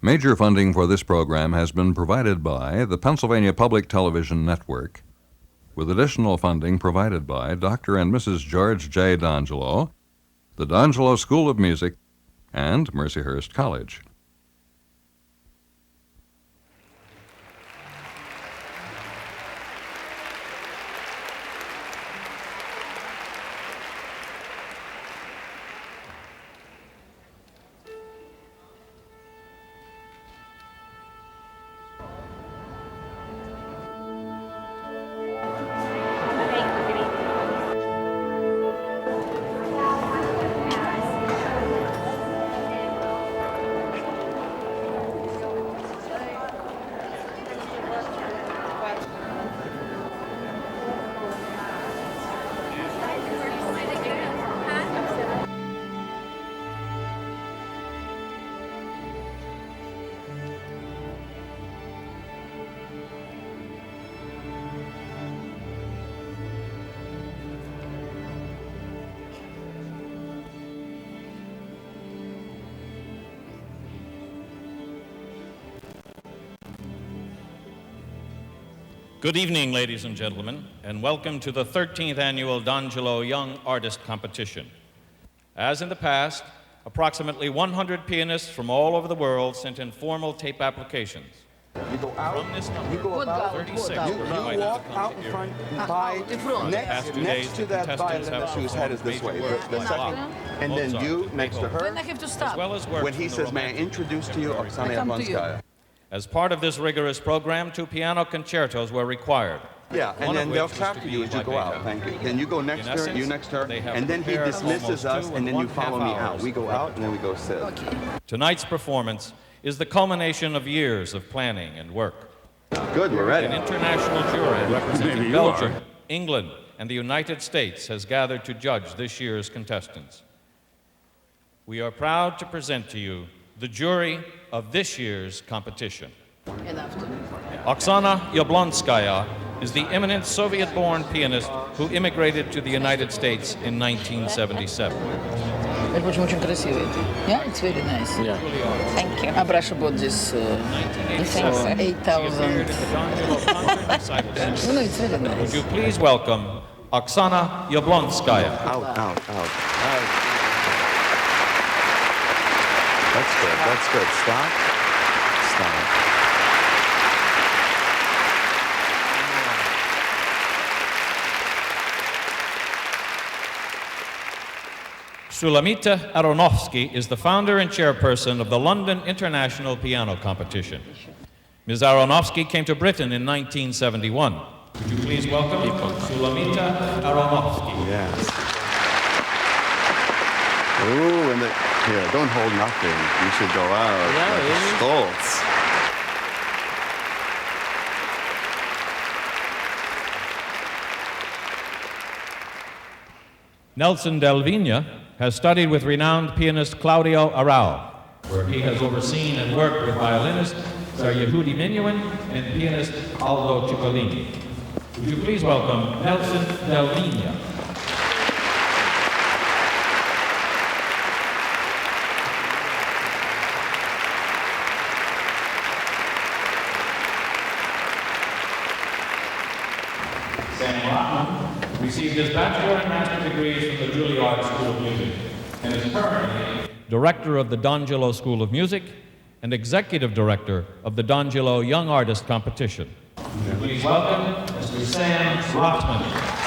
Major funding for this program has been provided by the Pennsylvania Public Television Network, with additional funding provided by Dr. and Mrs. George J. D'Angelo, the D'Angelo School of Music, and Mercyhurst College. Good evening, ladies and gentlemen, and welcome to the 13th Annual D'Angelo Young Artist Competition. As in the past, approximately 100 pianists from all over the world sent in formal tape applications. You go out, From this number, you go about, 36 you were invited walk to come out to in here. front by next to that violinist whose head is this way, the second, and then you next to her, When I have to stop? As well as works when he from the says, may I romantic introduce to you Oksana I come to you. Yablonskaya. As part of this rigorous program, 2 piano concertos were required. Yeah, one and of then which they'll was clap to to be you as you by go out, Beethoven. thank you. Then you go next In to her, essence, you next to her, they have and then he prepared dismisses almost us, 2 and then you 1/2 follow me out. hours We go of out, and then we go sit. Okay. Tonight's performance is the culmination of years of planning and work. Good, we're ready. An international jury representing Maybe you Belgium, are. England, and the United States has gathered to judge this year's contestants. We are proud to present to you the jury of this year's competition. Enough to me. Oksana Yablonskaya is the eminent Soviet-born pianist who immigrated to the United States in 1977. Между прочим, очень красивый. Yeah, it's very nice. Yeah. Thank you. A brush about this 1987, she 8,000. appeared at the D'Angelo concert recital center. No, it's very Would nice. you please welcome Oksana Yablonskaya. Out. That's good. Stop. Sulamita Aronofsky is the founder and chairperson of the London International Piano Competition. Ms. Aronofsky came to Britain in 1971. Would you please welcome Sulamita Aronofsky? Yes. Ooh, and here, don't hold nothing. You should go out. Yeah, like really? Stoltz. Nelson Delvina has studied with renowned pianist Claudio Arau, where he has overseen and worked with violinist Yehudi Menuhin and pianist Aldo Ciccolini. Would you please welcome Nelson Delvina? Sam Rockman received his bachelor and master degrees from the Juilliard School of Music and is currently director of the D'Angelo School of Music and executive director of the D'Angelo Young Artist Competition. Please welcome Mr. Sam Rockman.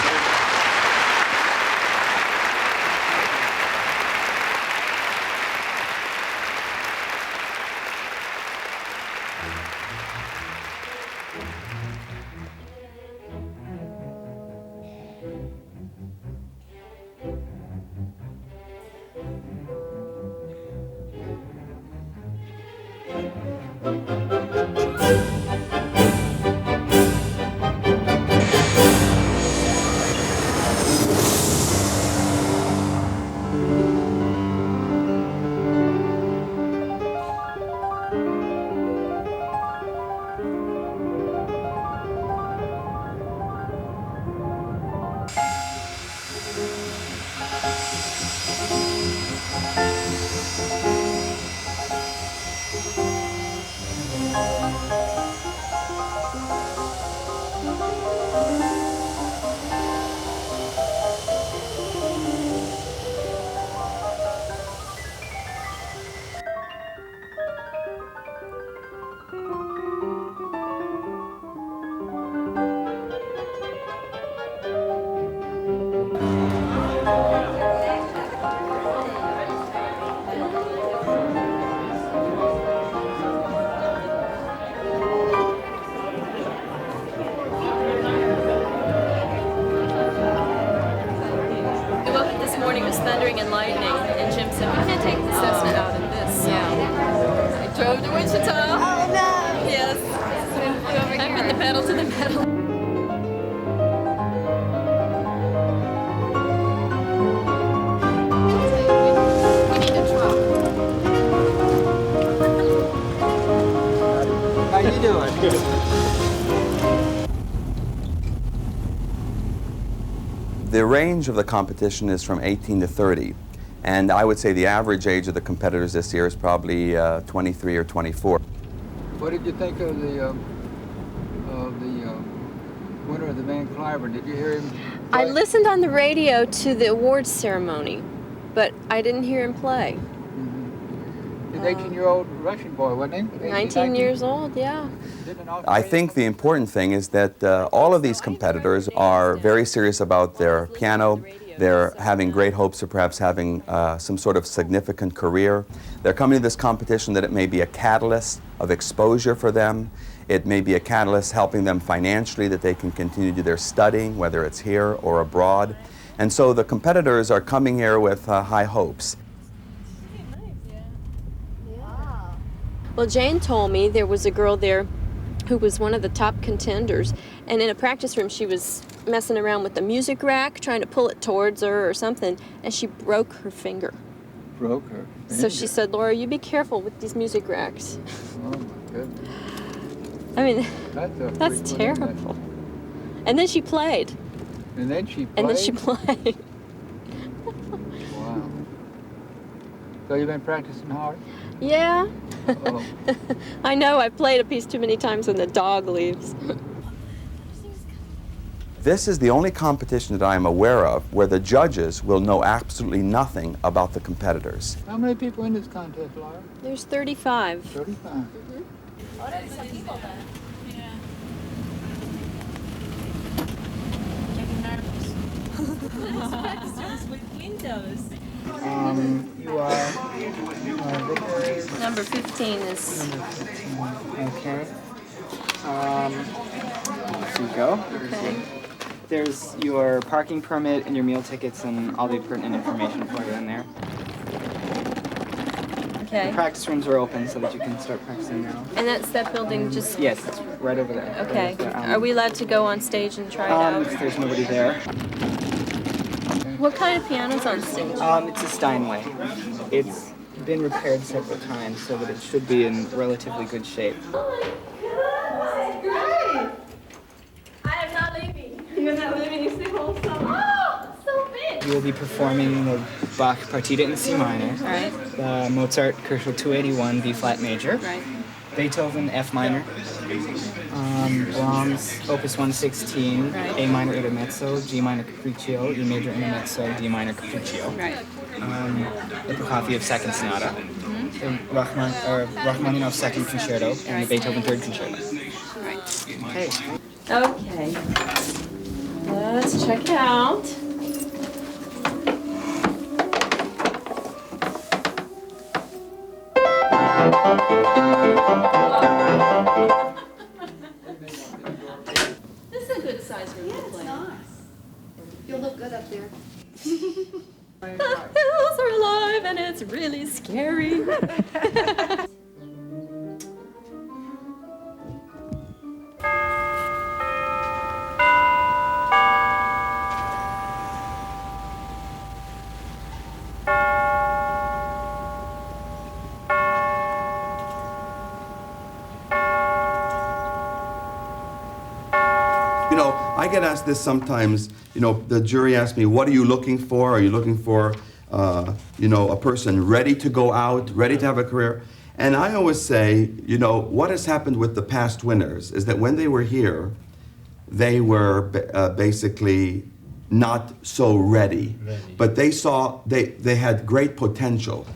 Thundering and lightning, and Jim said, we can't take the Cessna out in this. Yeah. I drove to Wichita. Oh, no. Yes. I put the pedal to the metal. We need a truck. How you doing? The range of the competition is from 18 to 30, and I would say the average age of the competitors this year is probably 23 or 24. What did you think of the winner of the Van Cliburn? Did you hear him play? I listened on the radio to the awards ceremony, but I didn't hear him play. He's an 18-year-old Russian boy, wasn't he? 19 years old, yeah. I think the important thing is that all of these competitors are very serious about their piano. They're having great hopes of perhaps having some sort of significant career. They're coming to this competition that it may be a catalyst of exposure for them. It may be a catalyst helping them financially, that they can continue to do their studying, whether it's here or abroad. And so the competitors are coming here with high hopes. Well, Jane told me there was a girl there who was one of the top contenders, and in a practice room she was messing around with the music rack, trying to pull it towards her or something, and she broke her finger. Broke her finger? So she said, Laura, you be careful with these music racks. Oh my goodness. I mean, that's terrible. And then she played. And then she played? And then she played. Wow. So you've been practicing hard? Yeah. Uh-oh. I know, I played a piece too many times when the dog leaves. This is the only competition that I am aware of where the judges will know absolutely nothing about the competitors. How many people in this contest, Laura? There's 35. 35. Already some people then. Yeah. Getting nervous. Practice rooms with windows. You are Victor? Number 15 is... Number 15. Okay. Here you go. Okay. There's your parking permit and your meal tickets and all the pertinent information for you in there. Okay. The practice rooms are open so that you can start practicing now. And that's that building just... Yes, it's right over there. Okay. Right there. Are we allowed to go on stage and try it out? There's nobody there. What kind of piano's on stage? It's a Steinway. It's been repaired several times so that it should be in relatively good shape. Oh my God! Great! I am not leaving. You're not leaving. You stay home summer. Oh, so big! You will be performing the Bach Partita in C minor, Right. the Mozart Crucial 281 B flat major, Right. Beethoven F minor, Brahms Opus 116, Right. A minor intermezzo, G minor capriccio, E major intermezzo, D minor capriccio. Right. The Prokofiev Second Sonata, the Rachmaninoff Second Concerto, and the Beethoven Third Concerto. Right. Okay. Okay. Let's check it out. This is a good size room to play. You'll look good up there. The hills are alive and it's really scary. You know, I get asked this sometimes. You know, the jury asks me, what are you looking for? Are you looking for, you know, a person ready to go out, ready to have a career? And I always say, you know, what has happened with the past winners is that when they were here, they were basically not so ready. But they saw, they had great potential.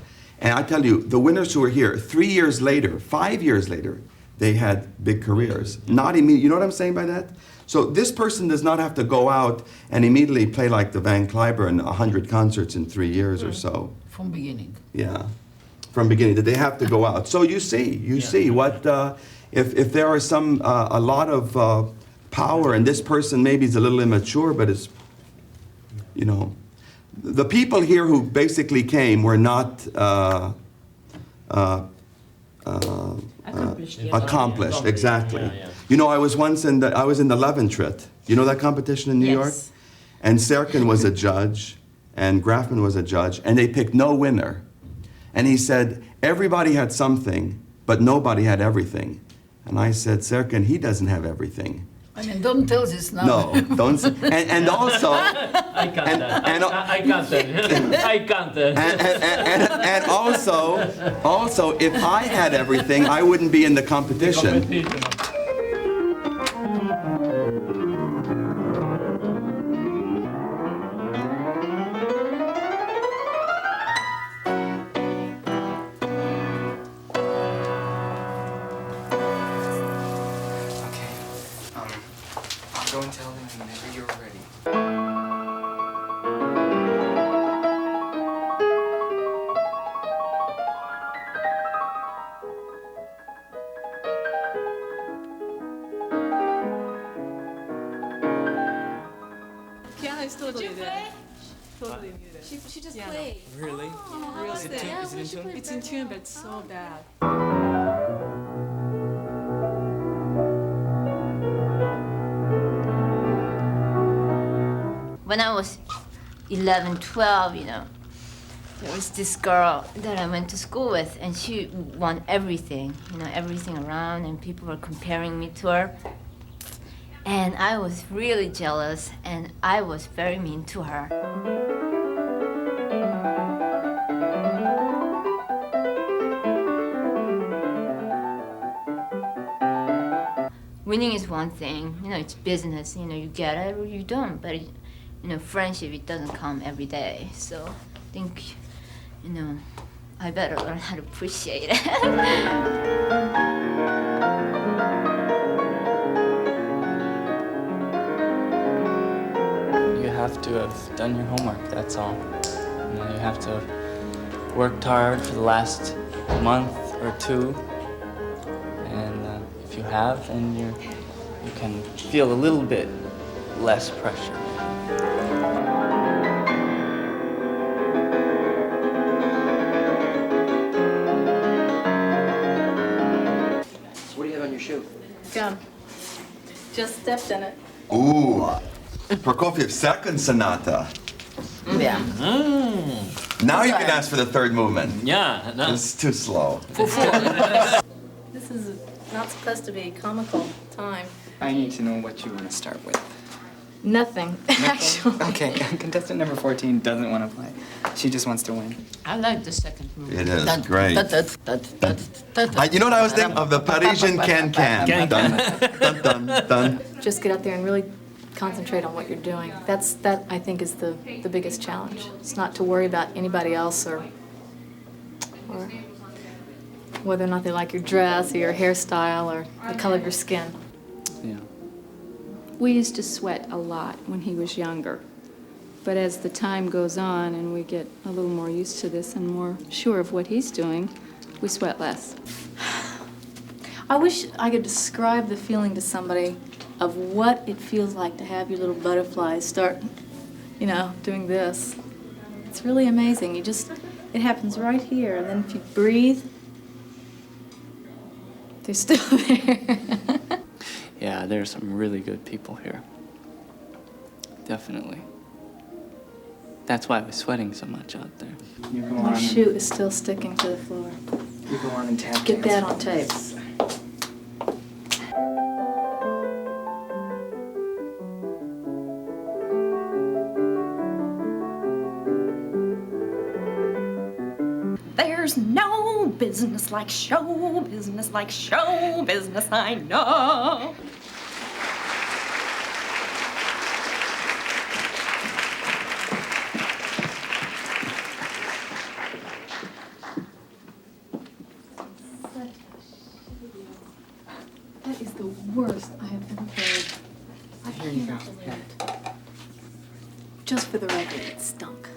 And I tell you, the winners who were here, 3 years later, 5 years later, they had big careers. Not immediately, you know what I'm saying by that? So this person does not have to go out and immediately play like the Van Cliburn 100 concerts in 3 years or so. From beginning. Yeah, from beginning. Did they have to go out? So you see what, if there are some, a lot of power, and this person maybe is a little immature, but is, you know, the people here who basically came were not accomplished, exactly. Yeah, yeah. You know, I was once in the, I was in the Leventrit. You know that competition in New York? And Serkin was a judge, and Grafman was a judge, and they picked no winner. And he said, everybody had something, but nobody had everything. And I said, Serkin, he doesn't have everything. I mean, don't tell this now. No, don't. And also, I got that. I got that. I got that. and also, if I had everything, I wouldn't be in the competition. Okay. I'll go and tell them whenever you're ready. Piano is totally there. Totally muted. She just Piano. played. Really? Oh, Is it tune- yeah, is it we in should tune? play It's in better. tune, but it's so bad. When I was 11, 12, you know, there was this girl that I went to school with, and she won everything, you know, everything around, and people were comparing me to her. And I was really jealous, and I was very mean to her. Winning is one thing, you know, it's business, you know, you get it or you don't, but, you know, friendship, it doesn't come every day. So I think, you know, I better learn how to appreciate it. You have to have done your homework, that's all. You know, you have to have worked hard for the last month or two. And if you have, then you can feel a little bit less pressure. What do you have on your shoe? Gum. Just stepped in it. Ooh, Prokofiev second sonata. Yeah. Now you can ask for the third movement. Yeah, no. It's too slow. This is not supposed to be a comical time. I need to know what you want to start with. Nothing, actually. Okay, contestant number 14 doesn't want to play. She just wants to win. I like the second movement. It is great. Great. You know what I was thinking of? The Parisian can-can. Dun, dun, dun, dun. Just get out there and really concentrate on what you're doing. That I think is the biggest challenge. It's not to worry about anybody else or whether or not they like your dress or your hairstyle or the color of your skin. Yeah. We used to sweat a lot when he was younger. But as the time goes on and we get a little more used to this and more sure of what he's doing, we sweat less. I wish I could describe the feeling to somebody of what it feels like to have your little butterflies start, you know, doing this. It's really amazing. It happens right here, and then if you breathe, they're still there. Yeah, there are some really good people here. Definitely. That's why I was sweating so much out there. You go My shoe is still sticking to the floor. You go on and tap Get that dance. on tape. There's no business like show business like show business, I know. That is the worst I have ever heard. I Here you go. cannot believe it. Just for the record, it stunk.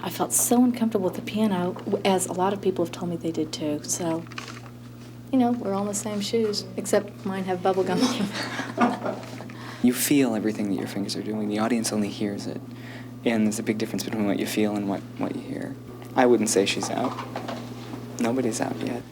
I felt so uncomfortable with the piano, as a lot of people have told me they did too. So, you know, we're all in the same shoes, except mine have bubble gum on them. You feel everything that your fingers are doing. The audience only hears it. And there's a big difference between what you feel and what you hear. I wouldn't say she's out. Nobody's out yet.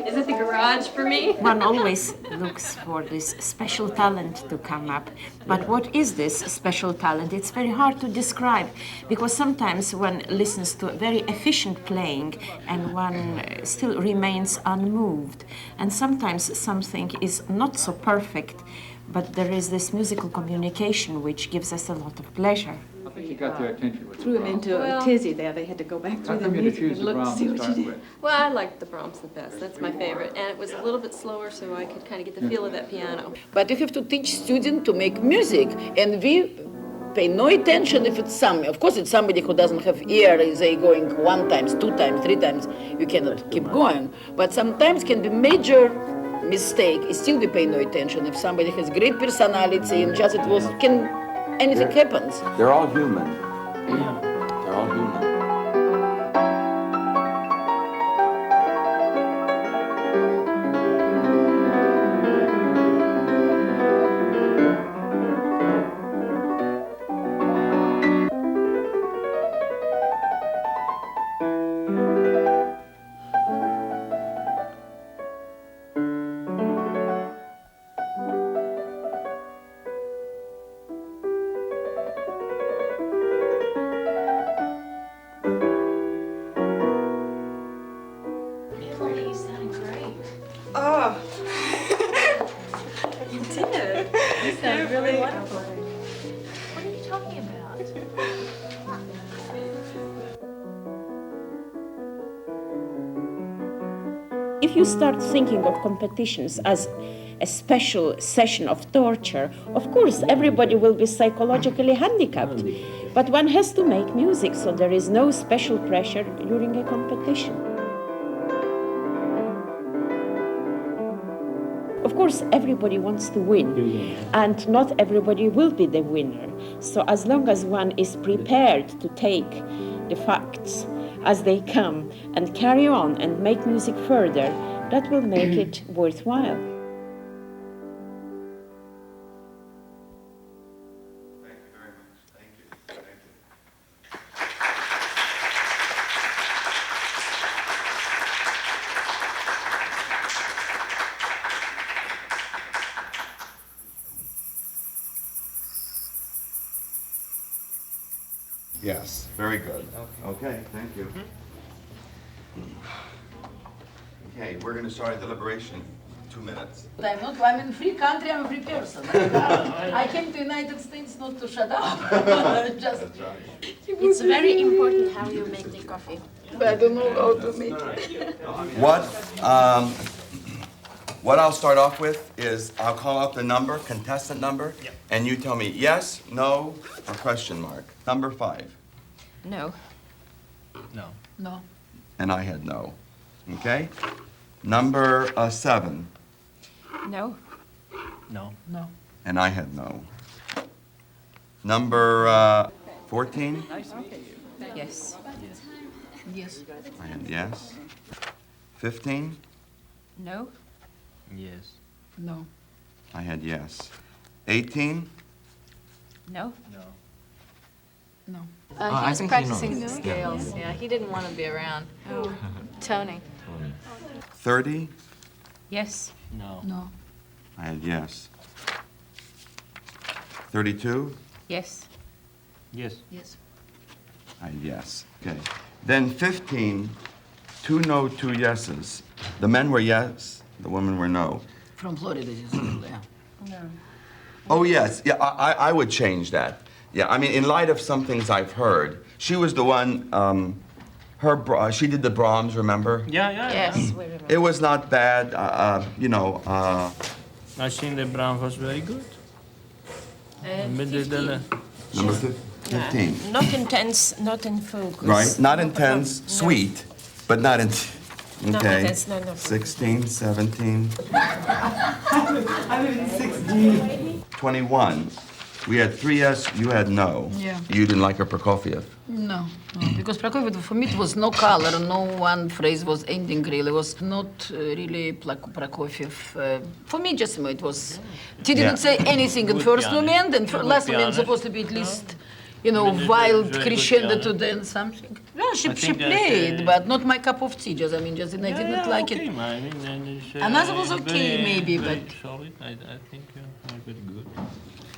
Is it the garage for me? One always looks for this special talent to come up. But what is this special talent? It's very hard to describe, because sometimes one listens to very efficient playing and one still remains unmoved. And sometimes something is not so perfect, but there is this musical communication which gives us a lot of pleasure. I think you got their attention with Threw him into a tizzy there. They had to go back through the music and look to see what you did. Well, I liked the Brahms the best. That's my favorite. And it was a little bit slower, so I could kind of get the feel of that piano. But you have to teach students to make music, and we pay no attention if it's some. Of course, it's somebody who doesn't have ear. Is they going 1 time, 2 times, 3 times? You cannot keep going. But sometimes can be major mistake. Still, we pay no attention. If somebody has great personality and just it was anything happens. They're all human. They're all human. Oh. You did. You sound really wonderful. What are you talking about? If you start thinking of competitions as a special session of torture, of course everybody will be psychologically handicapped. But one has to make music, so there is no special pressure during a competition. Of course, everybody wants to win, and not everybody will be the winner. So as long as one is prepared to take the facts as they come and carry on and make music further, that will make it worthwhile. Yes, very good. Okay, thank you. Okay, we're going to start a deliberation. 2 minutes. I'm in a free country, I'm a free person. I came to the United States not to shut up. Just. That's right. It's very important how you make the coffee. But I don't know how to make it. What I'll start off with is I'll call out the number, contestant number, and you tell me yes, no, or question mark. Number 5. No. No. No. And I had no. Okay? Number 7. No. No. No. And I had no. Number 14. Yes. Yes. I had yes. 15? No? Yes. No. I had yes. 18? No? No. No. He was think he practicing knows. the scales. Yeah, he didn't want to be around. Oh. Tony. 30? Yes? No. No. I had yes. 32? Yes? Yes. Yes. I had yes. Okay. Then 15, 2 no, 2 yeses. The men were yes, the women were no. From Florida, just yeah. No. Oh, yes. Yeah, I would change that. Yeah, I mean, in light of some things I've heard, she was the one, she did the Brahms, remember? Yeah, yeah. Yes, Yeah. we remember. It was not bad, you know. I think the Brown was very good. Number 15. Not intense, not in focus. Right? Not intense, No. sweet, but not in. Not Okay. intense, no. 16, 17, I'm in 16. 21. We had 3 yes, you had no. Yeah. You didn't like a Prokofiev. No, because Prokofiev, for me, it was no color, no one phrase was ending really. It was not really Prokofiev. For me, just it was. He didn't say anything in Good first pianist. movement, and Good last movement pianist. supposed to be at least, you know, Very wild good crescendo to pianist. then something. Yeah, she think that, played, but not my cup of tea. Just I mean, just I didn't like okay, it. I mean, and it's, Another was okay, very, maybe, very but- solid. I think you're very good.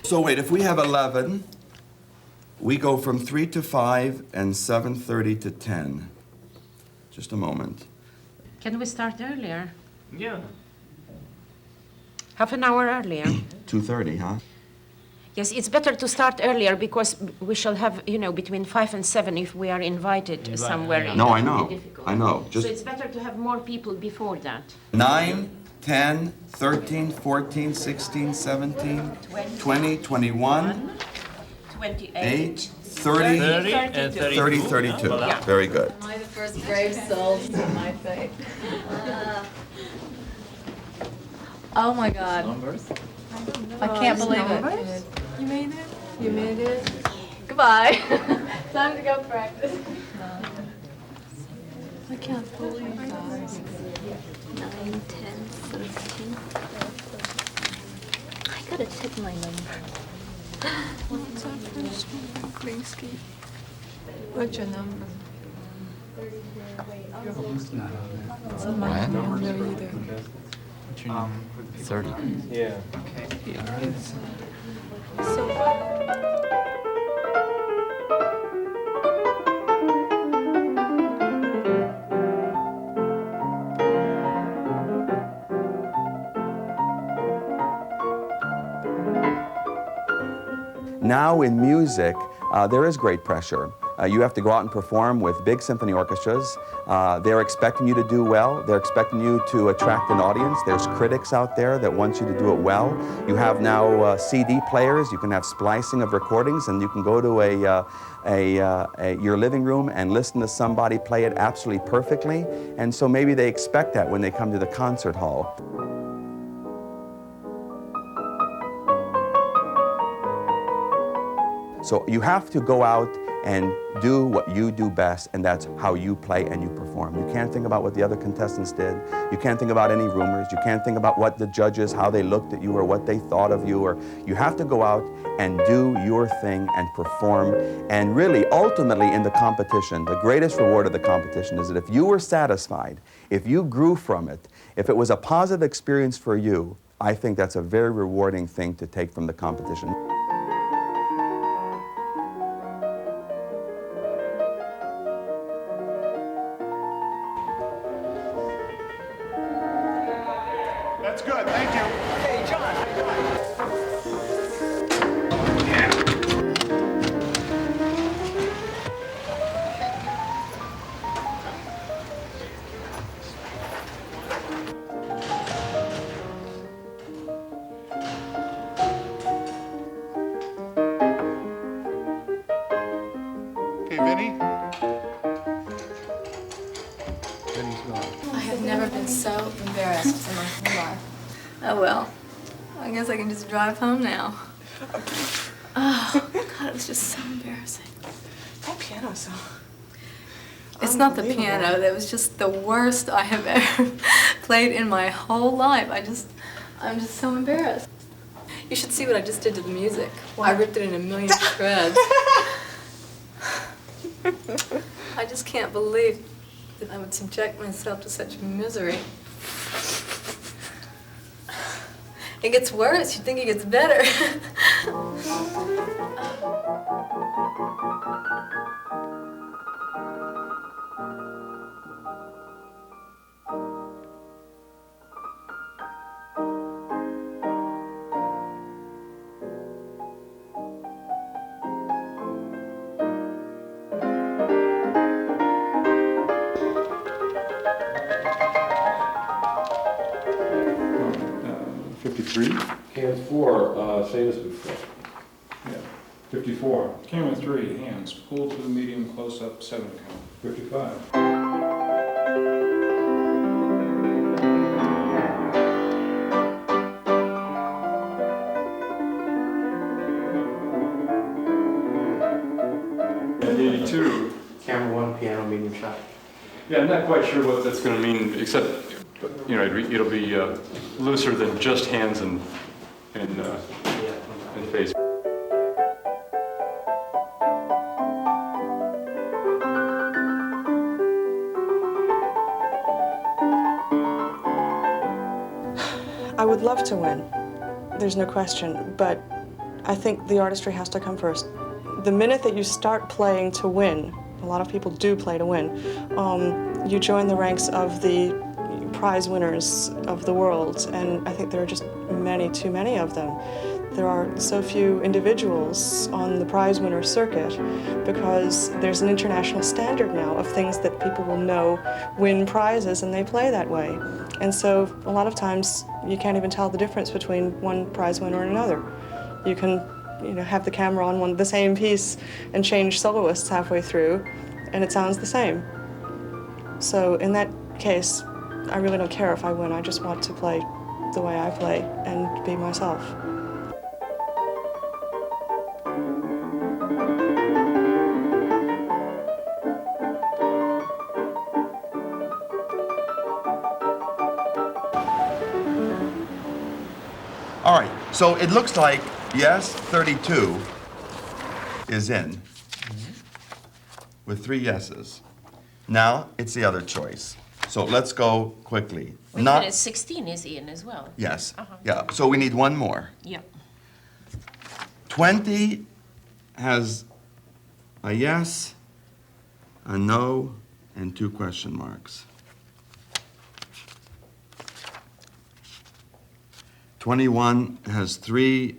So wait, if we have 11, we go from 3 to 5 and 7:30 to 10. Just a moment. Can we start earlier? Yeah. Half an hour earlier? 2:30, huh? Yes, it's better to start earlier because we shall have, you know, between 5 and 7 if we are invited somewhere. yeah. No, I It will know. be difficult. I know. Just So it's better to have more people before that. 9, 10, 13, 14, 16, 17, 20, 21, 28. 8, 30, 30 and 30, 32. Yeah. Very good. Am I the first brave soul to my fate? Oh my God. I can't believe it. You made it? You made it? Goodbye. Time to go practice. I can't believe that. 9, 10, 13. I gotta check my number. What's our first name? Grinsky. What's your number? It's not my number either. 30. Yeah. Now in music, there is great pressure. You have to go out and perform with big symphony orchestras. They're expecting you to do well. They're expecting you to attract an audience. There's critics out there that want you to do it well. You have now CD players. You can have splicing of recordings, and you can go to your living room and listen to somebody play it absolutely perfectly. And so maybe they expect that when they come to the concert hall. So you have to go out and do what you do best, and that's how you play and you perform. You can't think about what the other contestants did. You can't think about any rumors. You can't think about what the judges, how they looked at you or what they thought of you. Or you have to go out and do your thing and perform. And really, ultimately in the competition, the greatest reward of the competition is that if you were satisfied, if you grew from it, if it was a positive experience for you, I think that's a very rewarding thing to take from the competition. That's good, thank you. Hey, John, how you doing? Hey, Vinny? Vinny's gone. I have never been so embarrassed in my whole life. Oh well. I guess I can just drive home now. Oh, God, it was just so embarrassing. That piano song. It's not the piano. That was just the worst I have ever played in my whole life. I'm just so embarrassed. You should see what I just did to the music. I ripped it in a million shreds. I just can't believe that I would subject myself to such misery. It gets worse. You'd think it gets better. Hand 4, same as before. Yeah. 54. Camera 3, hands. Pull to the medium close-up 7 count. 55. And 82. Camera 1, piano, medium shot. Yeah, I'm not quite sure what that's going to mean, except, you know, it'll be looser than just hands and face. I would love to win. There's no question, but I think the artistry has to come first. The minute that you start playing to win, a lot of people do play to win, you join the ranks of the prize winners of the world, and I think there are just too many of them. There are so few individuals on the prize winner circuit because there's an international standard now of things that people will know win prizes, and they play that way. And so a lot of times you can't even tell the difference between one prize winner and another. You can, have the camera on the same piece and change soloists halfway through, and it sounds the same. So in that case, I really don't care if I win. I just want to play the way I play and be myself. All right, so it looks like, yes, 32 is in, with 3 yeses. Now, it's the other choice. So let's go quickly. Wait a minute, 16 is in as well. Yes, yeah, so we need one more. Yeah. 20 has a yes, a no, and 2 question marks. 21 has 3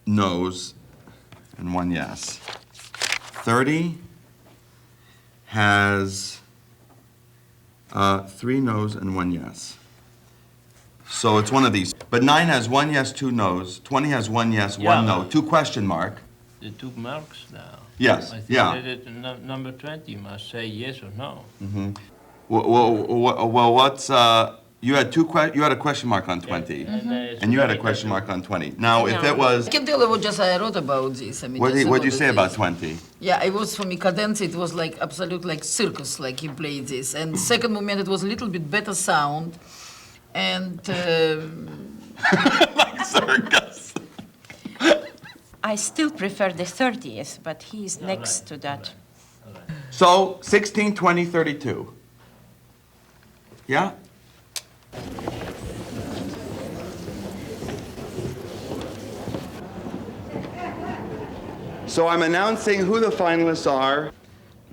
no's and 1 yes. 30 has 3 no's and 1 yes. So it's one of these. But 9 has 1 yes, 2 no's. 20 has 1 yes, 1 no, 2 question mark. The 2 marks now. Yes, I think yeah. that number 20 must say yes or no. Mm-hmm. Well, what's you had a question mark on 20, and you had a question mark on 20. Now, if it was, I can tell you what just I wrote about this. I mean, what did you say about 20? Yeah, it was for me cadenza. It was like absolute like circus, like he played this. And second movement, it was a little bit better sound, and like circus. I still prefer the 30th, but he's next to that. So 16, 20, 32. Yeah. So I'm announcing who the finalists are.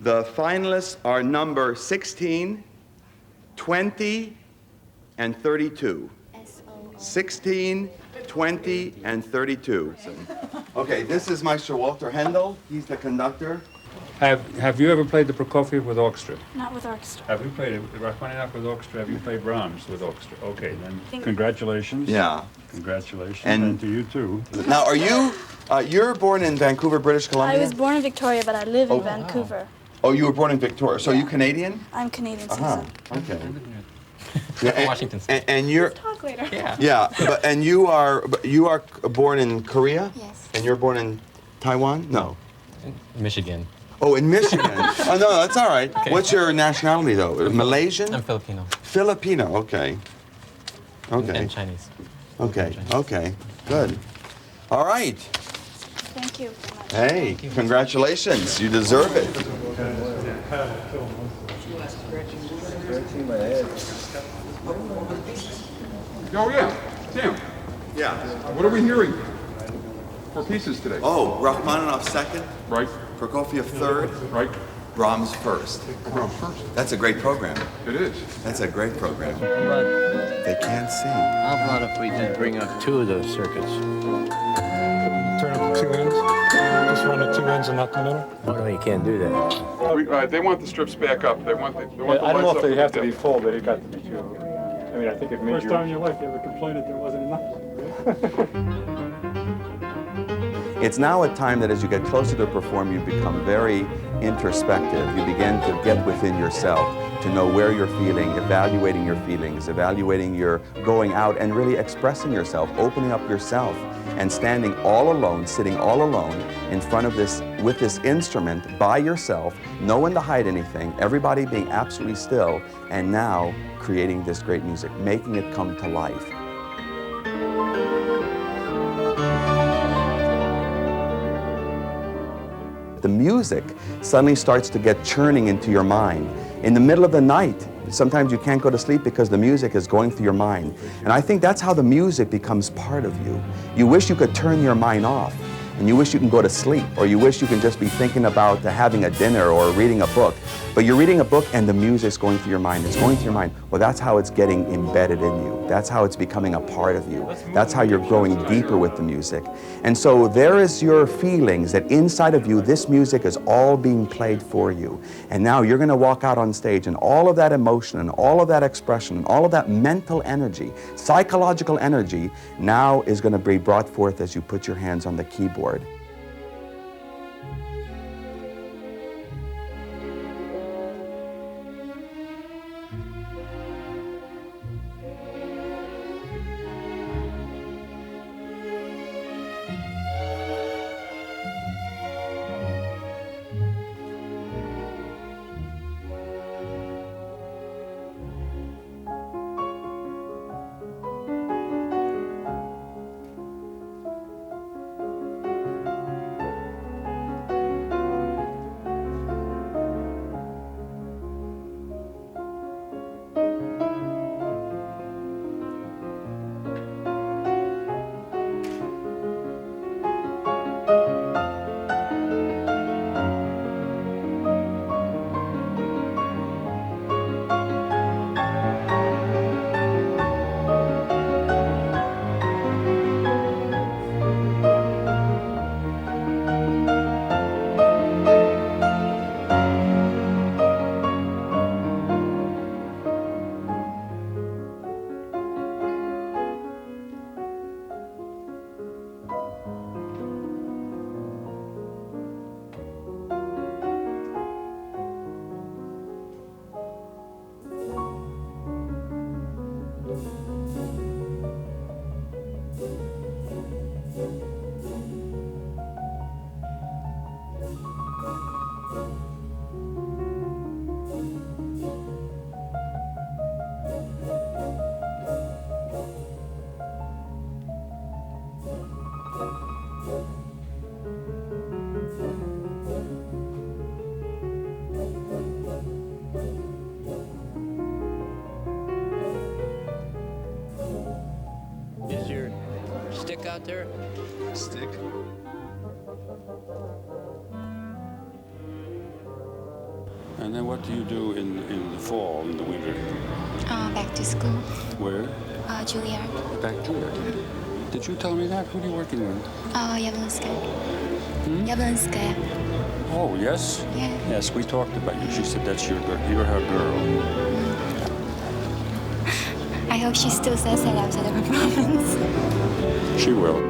The finalists are number 16, 20, and 32. 16, 20, and 32. Okay, this is Maestro Walter Handel. He's the conductor. Have you ever played the Prokofiev with orchestra? Not with orchestra. Have you played Rachmaninoff with orchestra? Have you played Brahms with orchestra? Okay, then congratulations. Yeah. Congratulations, And and to you too. Now, are you, you're born in Vancouver, British Columbia? I was born in Victoria, but I live in Vancouver. Oh, you were born in Victoria. So you Canadian? I'm Canadian citizen. Okay. Yeah, Washington State. And you're Talk later. yeah, and you are born in Korea? Yes. And you're born in Taiwan? No. Michigan. Oh, in Michigan. Oh, no, that's all right. Okay. What's your nationality, though? Malaysian? I'm Filipino. Filipino, okay. Okay. And Chinese. Okay, okay, good. All right. Thank you. Hey, congratulations. You deserve it. Oh, yeah. Tim. Yeah. What are we hearing for pieces today? Oh, Rachmaninoff second. Right. Prokofiev third. Right. Brahms first. Brahms first. That's a great program. It is. That's a great program. But They can't see. how about if we did bring up two of those circuits? Turn up the 2 ends. Just run the 2 ends and not the middle. Oh, no, you can't do that. They want the strips back up. They want the I don't know lights if they up. have to be full, but it got to be 2. I mean, I think it made First time in your life you ever complained that there wasn't enough. It's now a time that as you get closer to perform, you become very introspective. You begin to get within yourself, to know where you're feeling, evaluating your feelings, evaluating your going out and really expressing yourself, opening up yourself and standing all alone, sitting all alone in front of this, with this instrument by yourself, no one to hide anything, everybody being absolutely still, and now creating this great music, making it come to life. The music suddenly starts to get churning into your mind. In the middle of the night, sometimes you can't go to sleep because the music is going through your mind. And I think that's how the music becomes part of you. You wish you could turn your mind off, and you wish you can go to sleep, or you wish you can just be thinking about having a dinner or reading a book. But you're reading a book and the music's going through your mind. It's going through your mind. Well, that's how it's getting embedded in you. That's how it's becoming a part of you. That's how you're growing deeper with the music. And so there is your feelings that inside of you, this music is all being played for you. And now you're going to walk out on stage, and all of that emotion and all of that expression and all of that mental energy, psychological energy, now is going to be brought forth as you put your hands on the keyboard. Is your stick out there? Stick? And then what do you do in the fall, in the winter? Back to school. Where? Juilliard. Back to Juilliard. Did you tell me that? Who are you working with? Jablonskaya. Jablonskaya. Oh, yes? Yeah. Yes, we talked about you. She said that's your girl. You're her girl. I hope she still says that after the performance. She will.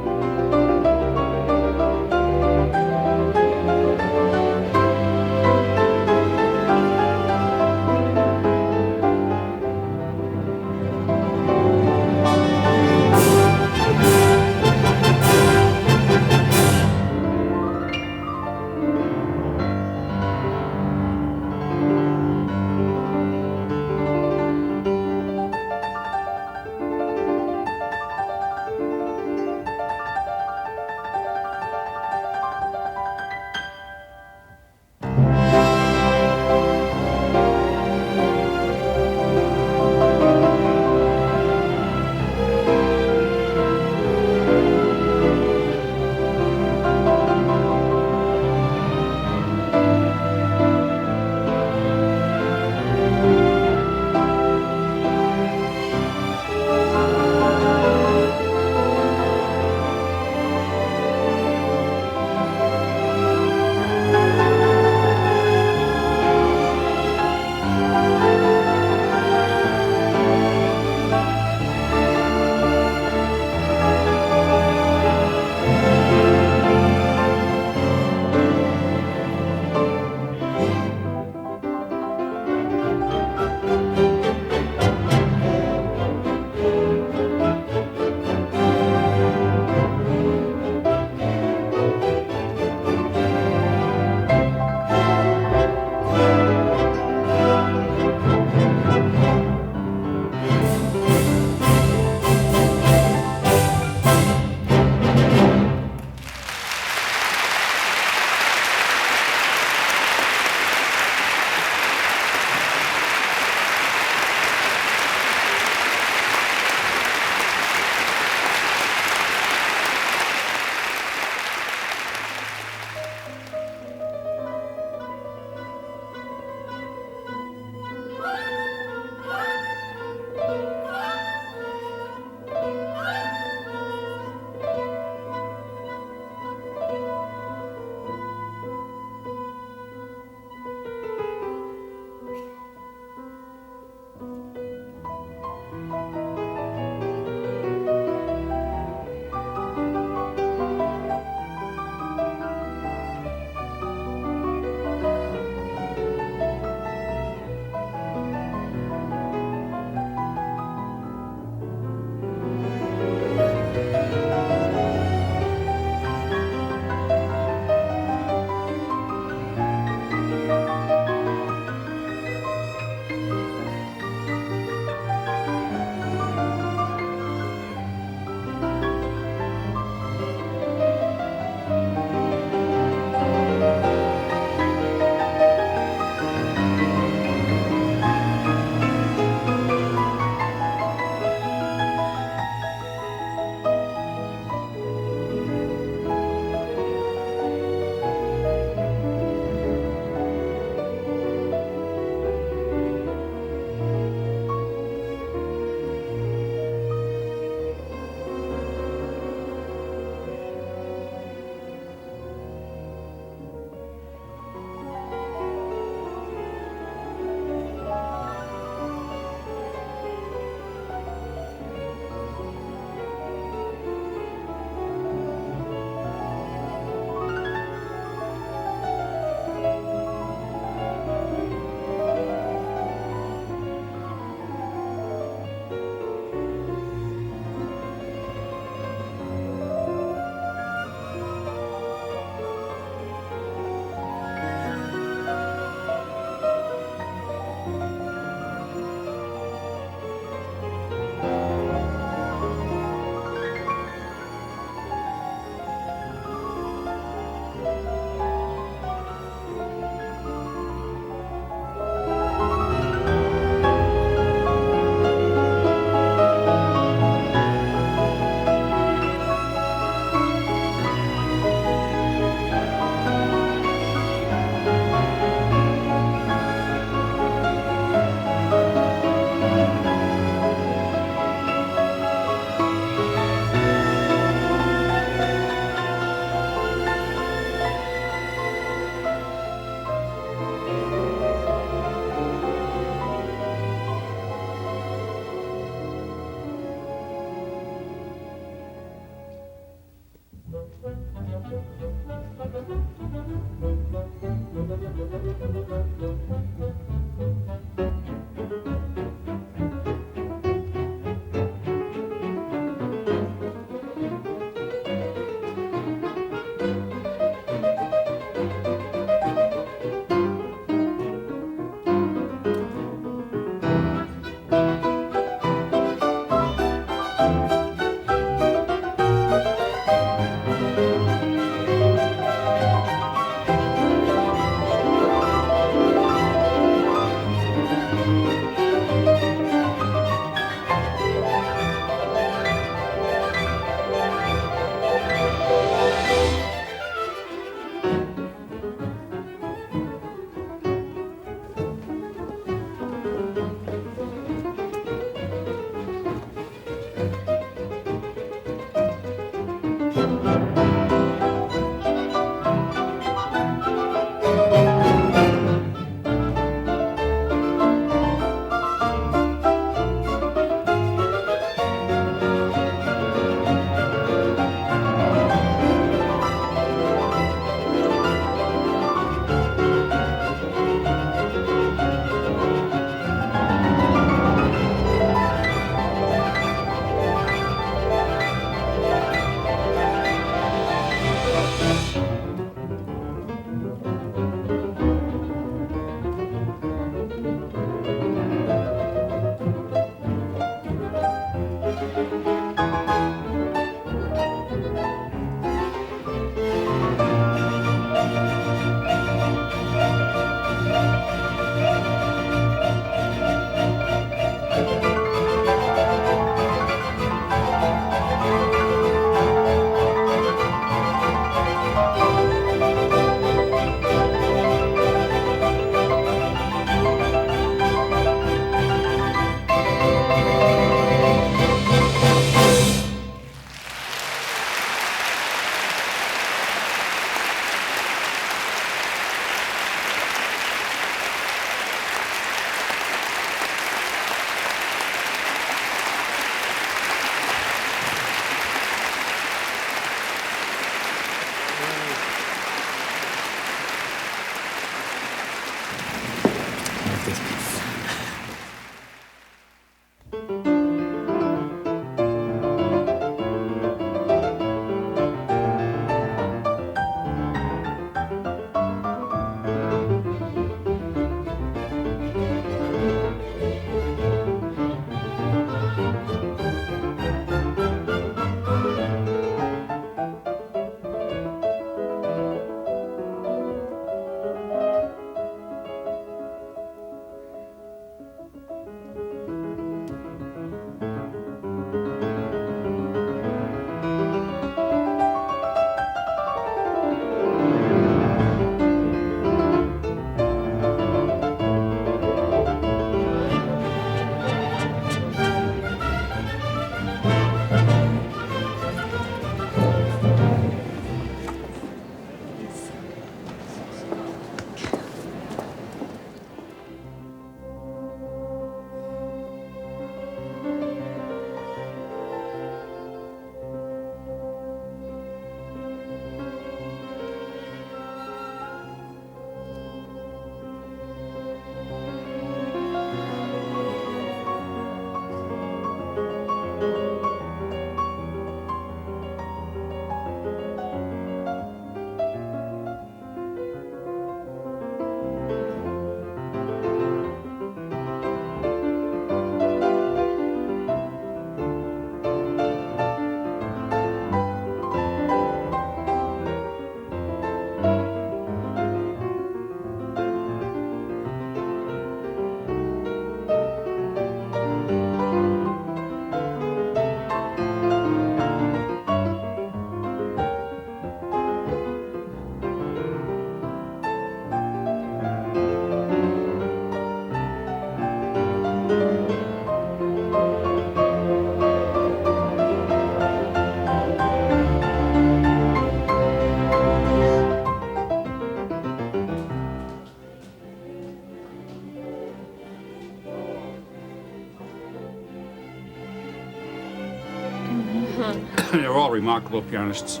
They're all remarkable pianists.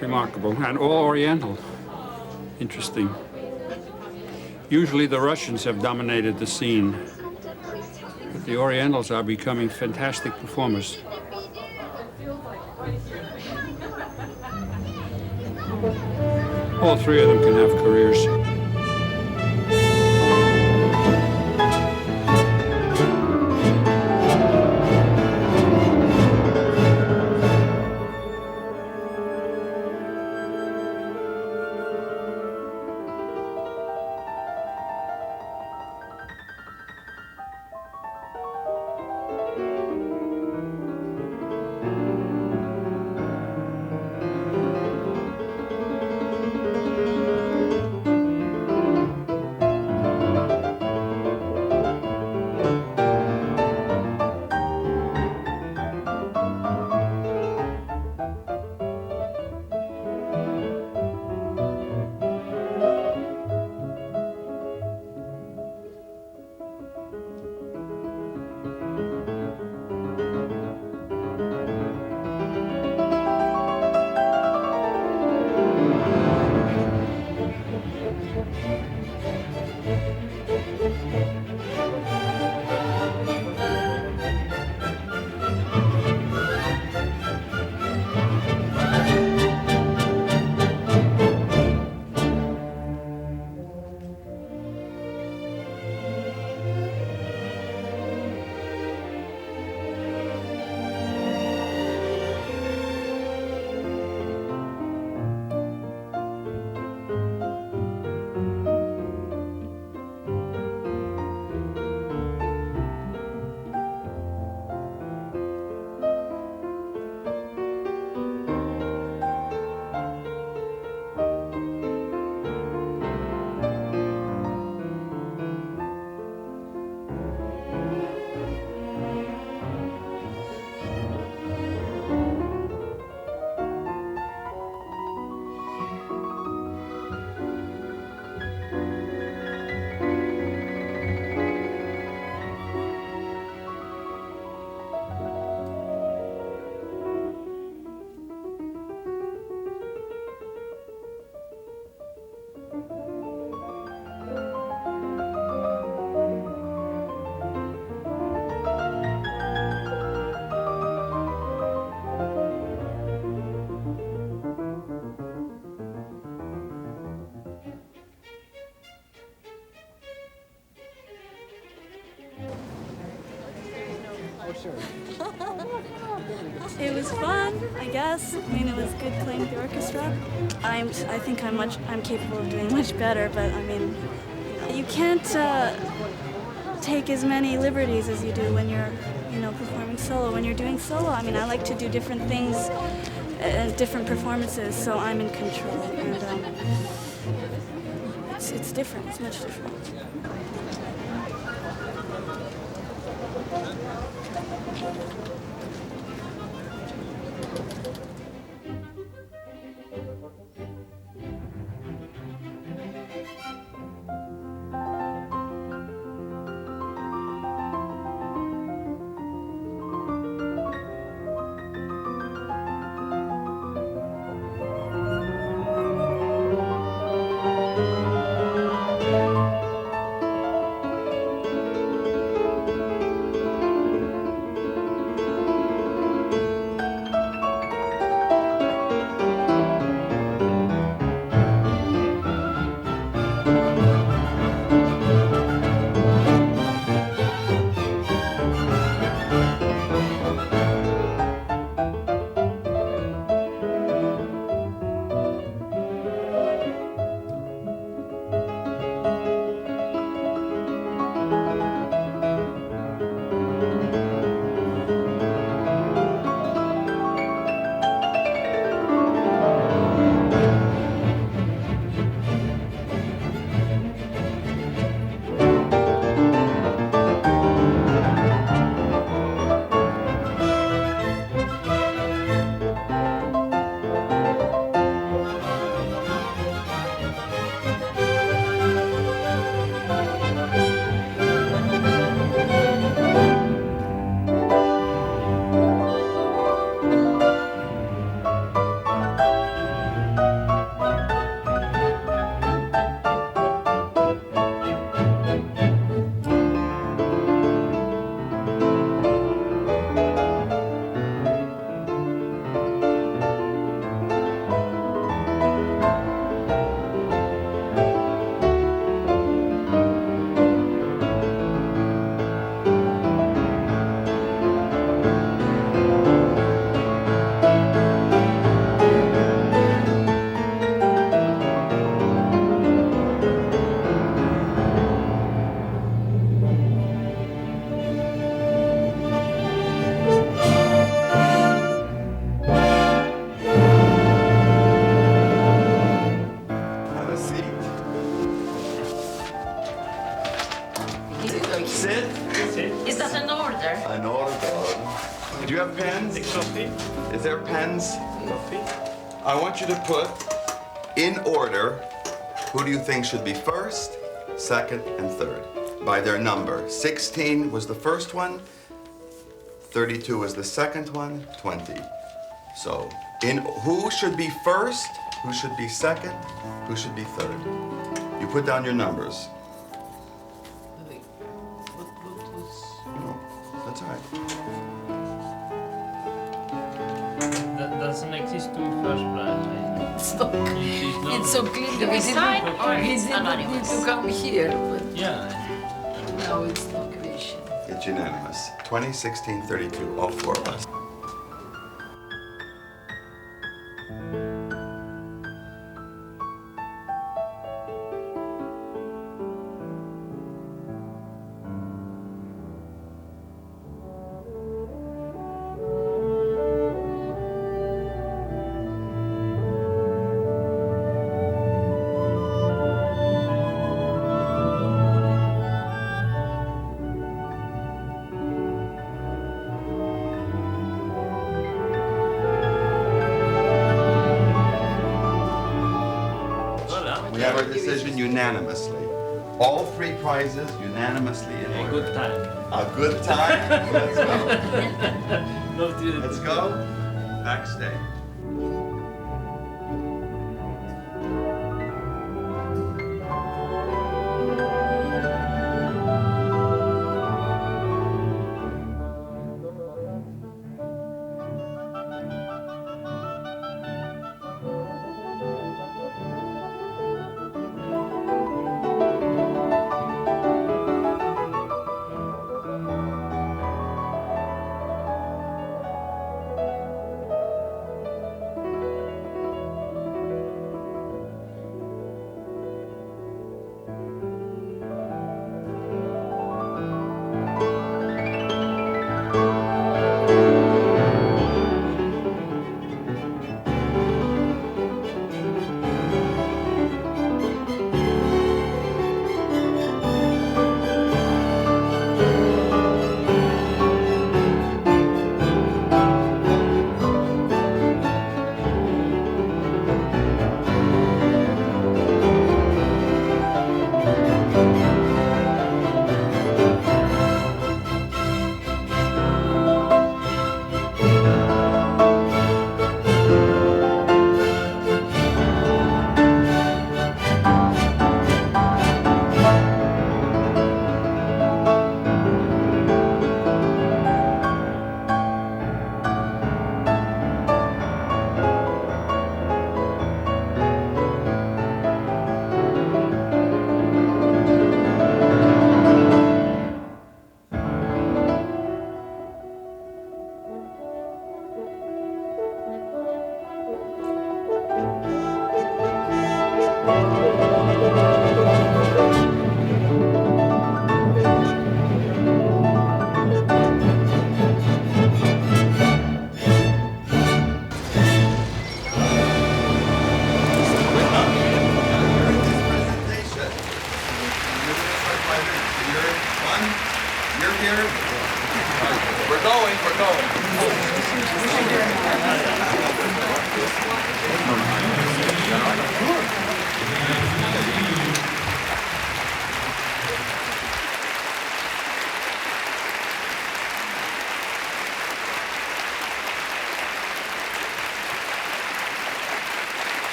Remarkable, and all Oriental. Interesting. Usually the Russians have dominated the scene, but the Orientals are becoming fantastic performers. All three of them can have careers. It was fun, I guess. I mean, it was good playing with the orchestra. I think I'm capable of doing much better, but I mean, you can't take as many liberties as you do when you're, performing solo. When you're doing solo, I mean, I like to do different things, different performances, so I'm in control, and it's different. It's much different. order. An order. Do you have pens? Is there pens? I want you to put in order who do you think should be first, second, and third by their number. 16 was the first one, 32 was the second one, 20. So, in who should be first, who should be second, who should be third. You put down your numbers. That's all right. That doesn't exist in first prize, right? It's so clear that he didn't need to come here. But yeah. Now it's no question. It's unanimous. 20, 16, 32, all four of us. We have our decision unanimously. All three prizes unanimously in order. A good time. A good time? Let's go. Let's go. Backstage.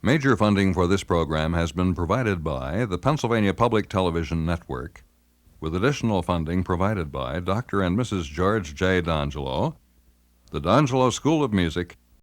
Major funding for this program has been provided by the Pennsylvania Public Television Network, with additional funding provided by Dr. and Mrs. George J. D'Angelo, the D'Angelo School of Music,